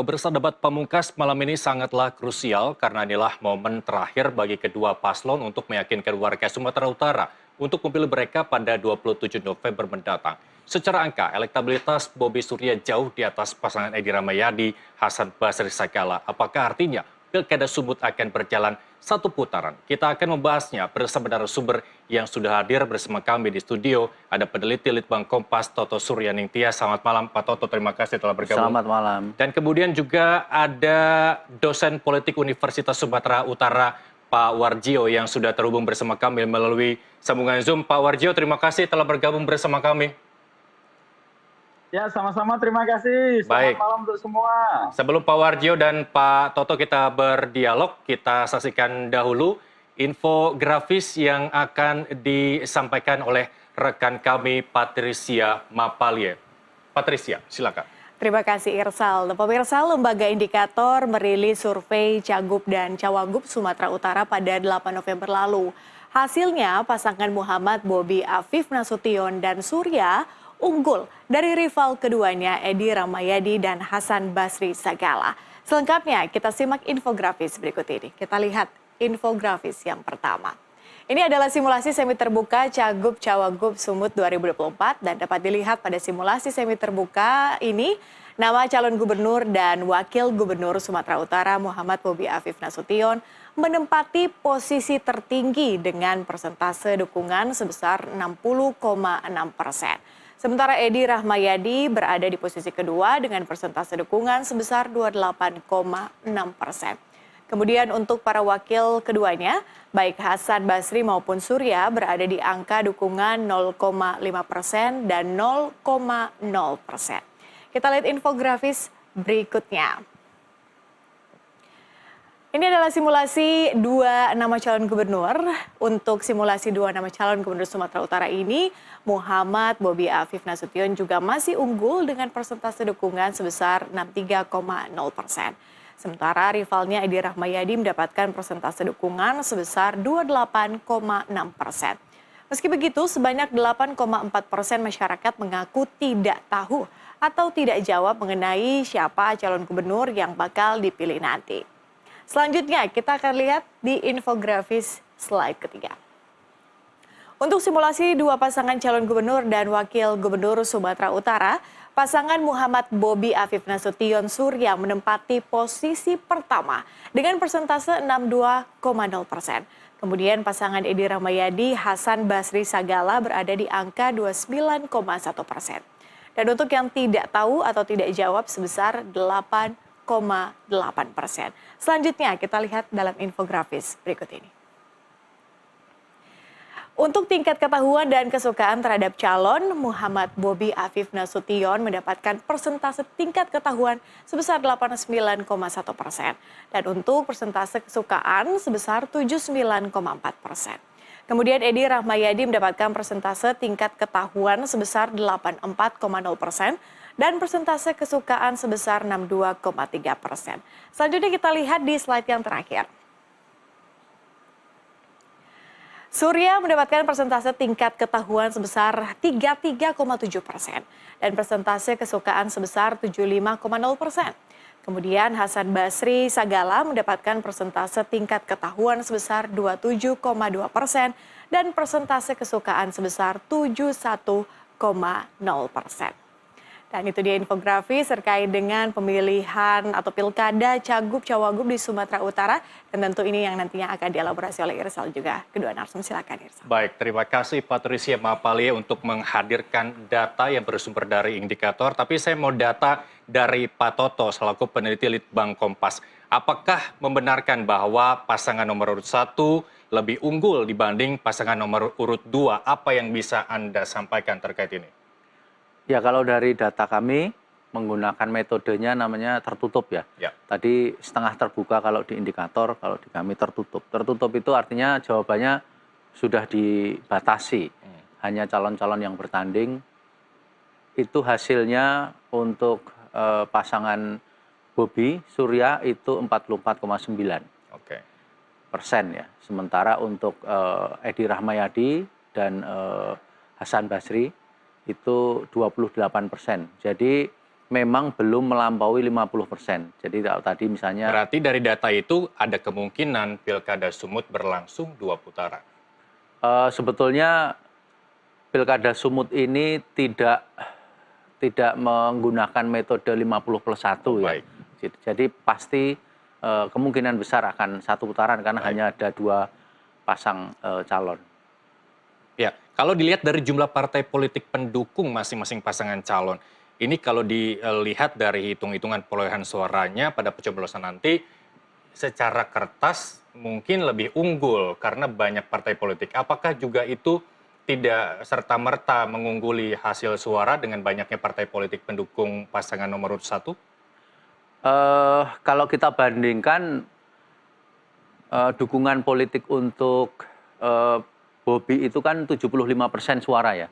Pemirsa, debat pamungkas malam ini sangatlah krusial karena inilah momen terakhir bagi kedua paslon untuk meyakinkan warga Sumatera Utara untuk memilih mereka pada 27 November mendatang. Secara angka, elektabilitas Bobi Surya jauh di atas pasangan Edi Rahmayadi, Hasan Basri Sagala. Apakah artinya Pilkada Sumut akan berjalan satu putaran? Kita akan membahasnya bersama narasumber yang sudah hadir bersama kami di studio. Ada peneliti Litbang Kompas, Toto Suryaningtyas. Selamat malam, Pak Toto. Terima kasih telah bergabung. Selamat malam. Dan kemudian juga ada dosen politik Universitas Sumatera Utara, Pak Warjio, yang sudah terhubung bersama kami melalui sambungan Zoom. Pak Warjio, terima kasih telah bergabung bersama kami. Ya, sama-sama. Terima kasih. Selamat malam untuk semua. Sebelum Pak Warjio dan Pak Toto kita berdialog, kita saksikan dahulu infografis yang akan disampaikan oleh rekan kami, Patricia Mapalie. Patricia, silakan. Terima kasih Irsal. Pemirsa, Lembaga Indikator merilis survei Cagup dan Cawagup Sumatera Utara pada 8 November lalu. Hasilnya, pasangan Muhammad Bobi Afif Nasution dan Surya unggul dari rival keduanya Edi Rahmayadi dan Hasan Basri Sagala. Selengkapnya kita simak infografis berikut ini. Kita lihat infografis yang pertama. Ini adalah simulasi semi terbuka Cagup Cawagup Sumut 2024 dan dapat dilihat pada simulasi semi terbuka ini nama calon gubernur dan wakil gubernur Sumatera Utara Muhammad Bobi Afif Nasution menempati posisi tertinggi dengan persentase dukungan sebesar 60,6%. Sementara Edi Rahmayadi berada di posisi kedua dengan persentase dukungan sebesar 28,6%. Kemudian untuk para wakil keduanya, baik Hasan Basri maupun Surya berada di angka dukungan 0,5% dan 0,0%. Kita lihat infografis berikutnya. Ini adalah simulasi dua nama calon gubernur. Untuk simulasi dua nama calon gubernur Sumatera Utara ini, Muhammad Bobi Afif Nasution juga masih unggul dengan persentase dukungan sebesar 63,0%. Sementara rivalnya Edi Rahmayadi mendapatkan persentase dukungan sebesar 28,6%. Meski begitu, sebanyak 8,4% masyarakat mengaku tidak tahu atau tidak jawab mengenai siapa calon gubernur yang bakal dipilih nanti. Selanjutnya kita akan lihat di infografis slide ketiga. Untuk simulasi dua pasangan calon gubernur dan wakil gubernur Sumatera Utara, pasangan Muhammad Bobi Afif Nasution Surya menempati posisi pertama dengan persentase 62,0%. Kemudian pasangan Edi Rahmayadi Hasan Basri Sagala berada di angka 29,1%. Dan untuk yang tidak tahu atau tidak jawab sebesar 8,8%. Selanjutnya kita lihat dalam infografis berikut ini. Untuk tingkat ketahuan dan kesukaan terhadap calon, Muhammad Bobi Afif Nasution mendapatkan persentase tingkat ketahuan sebesar 89,1%. Dan untuk persentase kesukaan sebesar 79,4%. Kemudian Edi Rahmayadi mendapatkan persentase tingkat ketahuan sebesar 84,0%. Dan persentase kesukaan sebesar 62,3%. Selanjutnya kita lihat di slide yang terakhir. Surya mendapatkan persentase tingkat ketahuan sebesar 33,7% dan persentase kesukaan sebesar 75,0%. Kemudian Hasan Basri Sagala mendapatkan persentase tingkat ketahuan sebesar 27,2% dan persentase kesukaan sebesar 71,0%. Dan itu dia infografis terkait dengan pemilihan atau pilkada Cagup Cawagup di Sumatera Utara. Dan tentu ini yang nantinya akan dielaborasi oleh Irsal juga. Kedua narasumber, silakan Irsal. Baik, terima kasih Patricia Mapalie untuk menghadirkan data yang bersumber dari indikator. Tapi saya mau data dari Pak Toto selaku peneliti Litbang Kompas. Apakah membenarkan bahwa pasangan nomor urut 1 lebih unggul dibanding pasangan nomor urut 2? Apa yang bisa Anda sampaikan terkait ini? Ya, kalau dari data kami menggunakan metodenya namanya tertutup ya. Tadi setengah terbuka kalau di indikator, kalau di kami tertutup. Tertutup itu artinya jawabannya sudah dibatasi. Hanya calon-calon yang bertanding. Itu hasilnya untuk pasangan Bobi Surya itu 44,9% ya. Sementara untuk Edi Rahmayadi dan Hasan Basri itu 28%. Jadi memang belum melampaui 50%. Jadi kalau tadi misalnya... Berarti dari data itu ada kemungkinan Pilkada Sumut berlangsung 2 putaran? Sebetulnya Pilkada Sumut ini tidak menggunakan metode 50+1 ya. Baik. Jadi pasti kemungkinan besar akan 1 putaran karena hanya ada 2 pasang calon. Ya, kalau dilihat dari jumlah partai politik pendukung masing-masing pasangan calon, ini kalau dilihat dari hitung-hitungan perolehan suaranya pada pencoblosan nanti, secara kertas mungkin lebih unggul karena banyak partai politik. Apakah juga itu tidak serta-merta mengungguli hasil suara dengan banyaknya partai politik pendukung pasangan nomor urut 1? Kalau kita bandingkan dukungan politik untuk Bobi itu kan 75% suara ya.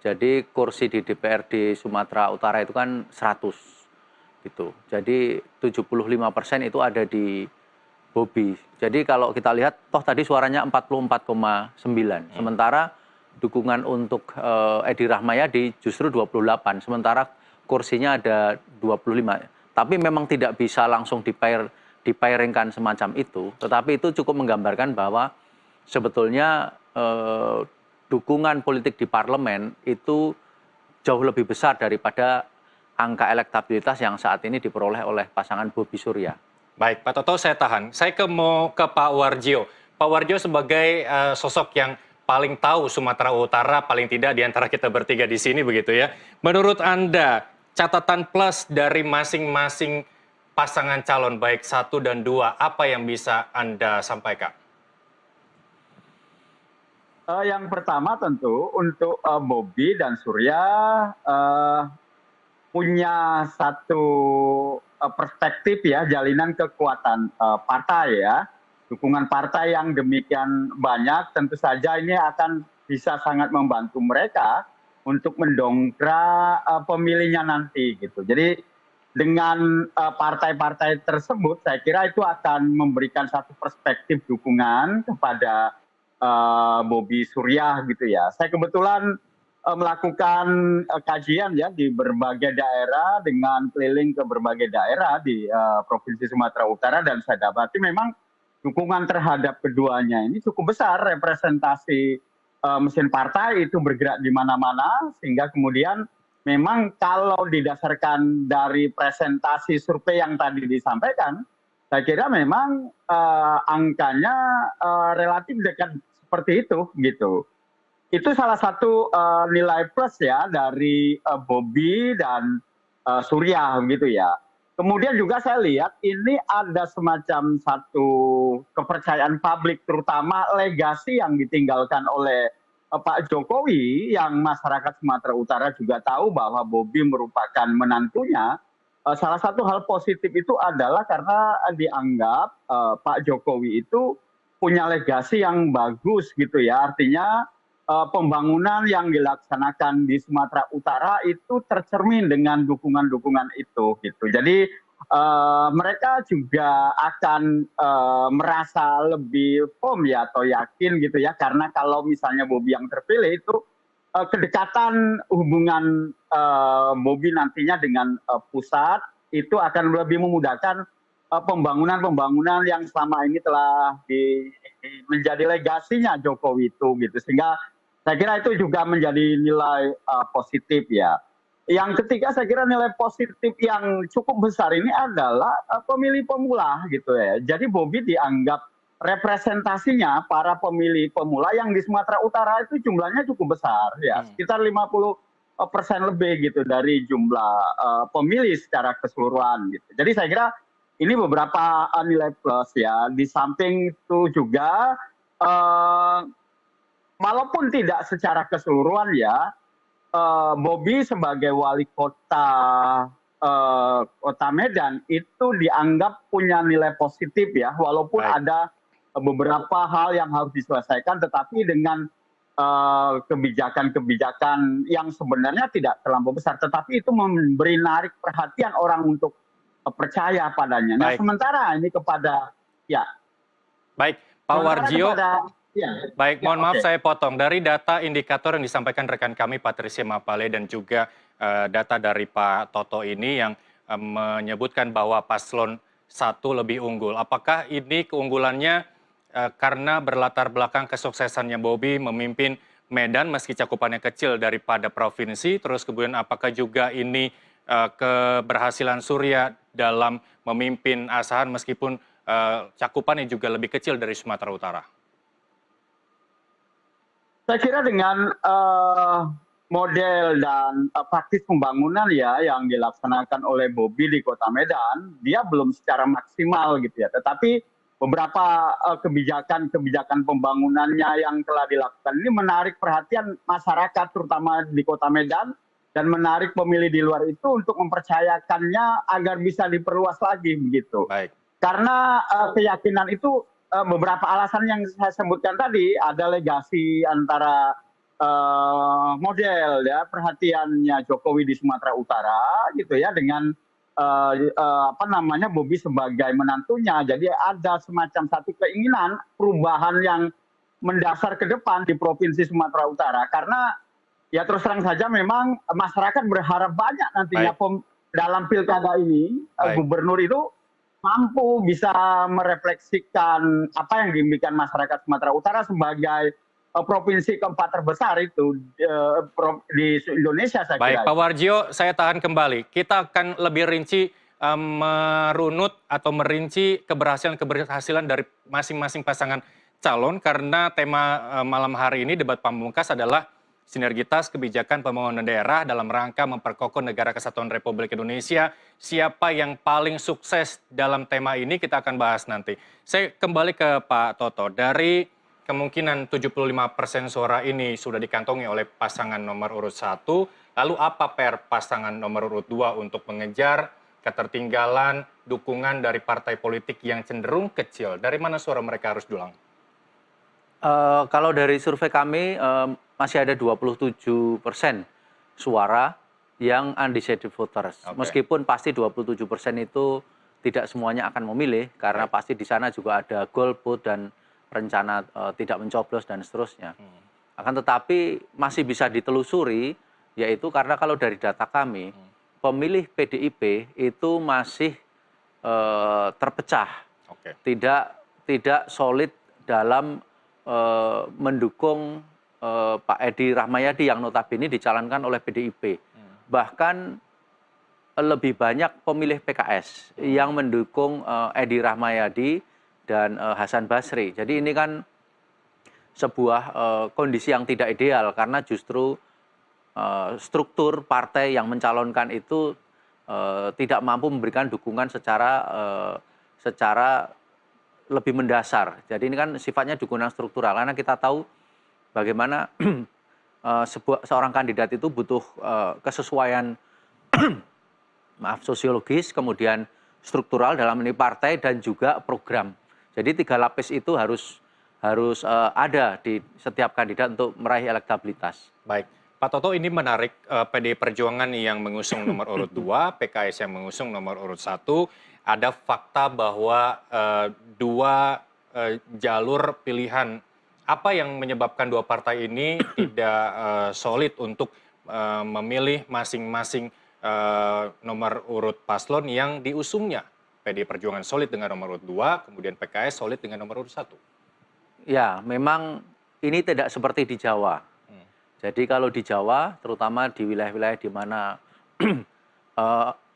Jadi kursi di DPRD Sumatera Utara itu kan 100 gitu. Jadi 75% itu ada di Bobi. Jadi kalau kita lihat toh tadi suaranya 44,9. Sementara dukungan untuk Edi Rahmayadi justru 28. Sementara kursinya ada 25. Tapi memang tidak bisa langsung dipairingkan semacam itu. Tetapi itu cukup menggambarkan bahwa sebetulnya dukungan politik di parlemen itu jauh lebih besar daripada angka elektabilitas yang saat ini diperoleh oleh pasangan Bobi Surya. Baik, Pak Toto saya tahan. Saya mau ke Pak Warjio. Pak Warjio sebagai sosok yang paling tahu Sumatera Utara, paling tidak di antara kita bertiga di sini begitu ya. Menurut Anda, catatan plus dari masing-masing pasangan calon baik 1 dan 2, apa yang bisa Anda sampaikan? Yang pertama tentu untuk Bobi dan Surya punya satu perspektif ya, jalinan kekuatan partai ya. Dukungan partai yang demikian banyak tentu saja ini akan bisa sangat membantu mereka untuk mendongkrak pemilihnya nanti gitu. Jadi dengan partai-partai tersebut saya kira itu akan memberikan satu perspektif dukungan kepada Bobi Surya gitu ya. Saya kebetulan melakukan kajian ya di berbagai daerah dengan keliling ke berbagai daerah di Provinsi Sumatera Utara dan saya dapati memang dukungan terhadap keduanya ini cukup besar. Representasi mesin partai itu bergerak di mana-mana sehingga kemudian memang kalau didasarkan dari presentasi survei yang tadi disampaikan, saya kira memang angkanya relatif dekat seperti itu gitu. Itu salah satu nilai plus ya dari Bobi dan Surya gitu ya. Kemudian juga saya lihat ini ada semacam satu kepercayaan publik terutama legasi yang ditinggalkan oleh Pak Jokowi yang masyarakat Sumatera Utara juga tahu bahwa Bobi merupakan menantunya. Salah satu hal positif itu adalah karena dianggap Pak Jokowi itu punya legasi yang bagus gitu ya. Artinya pembangunan yang dilaksanakan di Sumatera Utara itu tercermin dengan dukungan-dukungan itu gitu. Jadi mereka juga akan merasa lebih firm ya atau yakin gitu ya. Karena kalau misalnya Bobi yang terpilih itu kedekatan hubungan Bobi nantinya dengan pusat itu akan lebih memudahkan pembangunan-pembangunan yang selama ini telah menjadi legasinya Jokowi itu gitu. Sehingga saya kira itu juga menjadi nilai positif ya. Yang ketiga saya kira nilai positif yang cukup besar ini adalah pemilih pemula gitu ya. Jadi Bobi dianggap representasinya para pemilih pemula yang di Sumatera Utara itu jumlahnya cukup besar ya, sekitar 50% lebih gitu dari jumlah pemilih secara keseluruhan gitu. Jadi saya kira ini beberapa nilai plus ya. Di samping itu juga walaupun tidak secara keseluruhan ya, Bobi sebagai wali kota Kota Medan itu dianggap punya nilai positif ya, walaupun ada beberapa hal yang harus diselesaikan, tetapi dengan kebijakan-kebijakan yang sebenarnya tidak terlampau besar, tetapi itu memberi narik perhatian orang untuk percaya padanya. Nah, sementara ini kepada ya. Baik, Pak Warjio. Iya. Baik, Ya, mohon maaf oke. saya potong. Dari data indikator yang disampaikan rekan kami Patricia Mapale dan juga data dari Pak Toto ini yang menyebutkan bahwa paslon 1 lebih unggul. Apakah ini keunggulannya karena berlatar belakang kesuksesannya Bobi memimpin Medan meski cakupannya kecil daripada provinsi, terus kemudian apakah juga ini keberhasilan Surya dalam memimpin Asahan meskipun cakupannya juga lebih kecil dari Sumatera Utara? Saya kira dengan model dan praktis pembangunan ya yang dilaksanakan oleh Bobi di Kota Medan, dia belum secara maksimal gitu ya. Tetapi beberapa kebijakan-kebijakan pembangunannya yang telah dilakukan ini menarik perhatian masyarakat terutama di Kota Medan dan menarik pemilih di luar itu untuk mempercayakannya agar bisa diperluas lagi begitu. Baik. Karena keyakinan itu beberapa alasan yang saya sebutkan tadi, ada legasi antara model ya perhatiannya Jokowi di Sumatera Utara gitu ya dengan apa namanya Bobi sebagai menantunya. Jadi ada semacam satu keinginan perubahan yang mendasar ke depan di Provinsi Sumatera Utara karena ya terus terang saja memang masyarakat berharap banyak nantinya dalam pilkada ini gubernur itu mampu bisa merefleksikan apa yang diimpikan masyarakat Sumatera Utara sebagai provinsi keempat terbesar itu di Indonesia saya kira. Baik, Pak Warjio, saya tahan kembali. Kita akan lebih rinci merunut atau merinci keberhasilan dari masing-masing pasangan calon karena tema malam hari ini debat pamungkas adalah sinergitas kebijakan pembangunan daerah dalam rangka memperkokoh negara kesatuan Republik Indonesia. Siapa yang paling sukses dalam tema ini kita akan bahas nanti. Saya kembali ke Pak Toto. Dari kemungkinan 75% suara ini sudah dikantongi oleh pasangan nomor urut 1, lalu apa PR pasangan nomor urut 2 untuk mengejar ketertinggalan dukungan dari partai politik yang cenderung kecil? Dari mana suara mereka harus dulang? Kalau dari survei kami masih ada 27% suara yang undecided voters. Meskipun pasti 27% itu tidak semuanya akan memilih karena pasti di sana juga ada golput dan rencana tidak mencoblos dan seterusnya. Akan tetapi masih bisa ditelusuri yaitu karena kalau dari data kami pemilih PDIP itu masih terpecah. Tidak solid dalam mendukung Pak Edi Rahmayadi yang notabene dicalonkan oleh PDIP. Bahkan lebih banyak pemilih PKS yang mendukung Edi Rahmayadi dan Hasan Basri. Jadi ini kan sebuah kondisi yang tidak ideal karena justru struktur partai yang mencalonkan itu tidak mampu memberikan dukungan secara lebih mendasar. Jadi ini kan sifatnya dukungan struktural karena kita tahu bagaimana seorang kandidat itu butuh kesesuaian sosiologis, kemudian struktural dalam ini partai dan juga program. Jadi 3 lapis itu harus ada di setiap kandidat untuk meraih elektabilitas. Baik, Pak Toto, ini menarik PDI Perjuangan yang mengusung nomor urut 2, PKS yang mengusung nomor urut 1. Ada fakta bahwa 2 jalur pilihan. Apa yang menyebabkan 2 partai ini tidak solid untuk memilih masing-masing nomor urut paslon yang diusungnya? PDI Perjuangan solid dengan nomor urut 2, kemudian PKS solid dengan nomor urut 1. Ya, memang ini tidak seperti di Jawa. Jadi kalau di Jawa, terutama di wilayah-wilayah di mana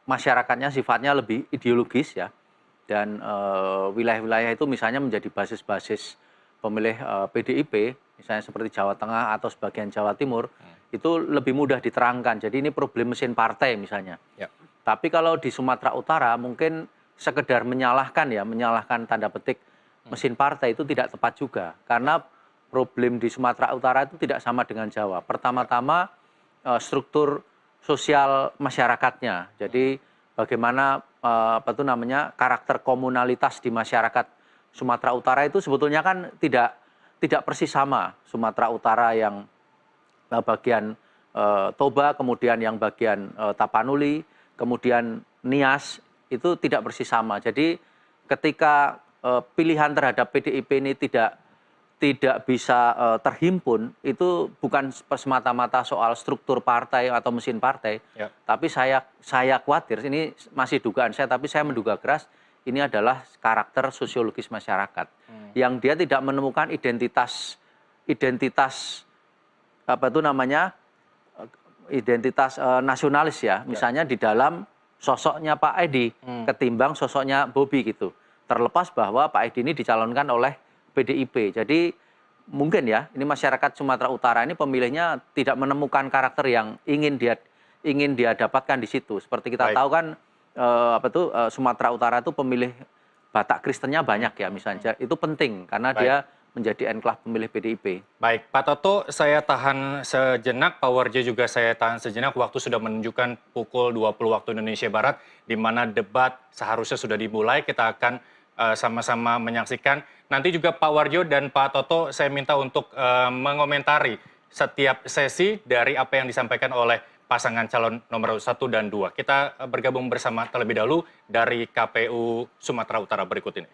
masyarakatnya sifatnya lebih ideologis ya, dan wilayah-wilayah itu misalnya menjadi basis-basis pemilih PDIP, misalnya seperti Jawa Tengah atau sebagian Jawa Timur, itu lebih mudah diterangkan. Jadi ini problem mesin partai misalnya. Ya. Tapi kalau di Sumatera Utara mungkin sekedar menyalahkan tanda petik mesin partai itu tidak tepat juga. Karena problem di Sumatera Utara itu tidak sama dengan Jawa. Pertama-tama struktur sosial masyarakatnya. Jadi bagaimana karakter komunalitas di masyarakat Sumatera Utara itu sebetulnya kan tidak persis sama. Sumatera Utara yang bagian Toba, kemudian yang bagian Tapanuli, kemudian Nias itu tidak persis sama. Jadi ketika pilihan terhadap PDIP ini tidak tidak bisa terhimpun itu bukan semata-mata soal struktur partai atau mesin partai, tapi saya khawatir, ini masih dugaan saya, tapi saya menduga keras ini adalah karakter sosiologis masyarakat yang dia tidak menemukan identitas apa itu namanya identitas nasionalis ya, misalnya di dalam sosoknya Pak Edi ketimbang sosoknya Bobi gitu. Terlepas bahwa Pak Edi ini dicalonkan oleh PDIP. Jadi mungkin ya, ini masyarakat Sumatera Utara ini pemilihnya tidak menemukan karakter yang ingin dia dapatkan di situ. Seperti kita tahu kan Sumatera Utara itu pemilih Batak Kristennya banyak ya misalnya. Itu penting karena dia menjadi enklave pemilih PDIP. Baik, Pak Toto, saya tahan sejenak, Pak Warjo juga saya tahan sejenak. Waktu sudah menunjukkan pukul 20 waktu Indonesia Barat, di mana debat seharusnya sudah dimulai. Kita akan sama-sama menyaksikan. Nanti juga Pak Warjo dan Pak Toto saya minta untuk mengomentari setiap sesi dari apa yang disampaikan oleh pasangan calon nomor 1 dan 2. Kita bergabung bersama terlebih dahulu dari KPU Sumatera Utara berikut ini.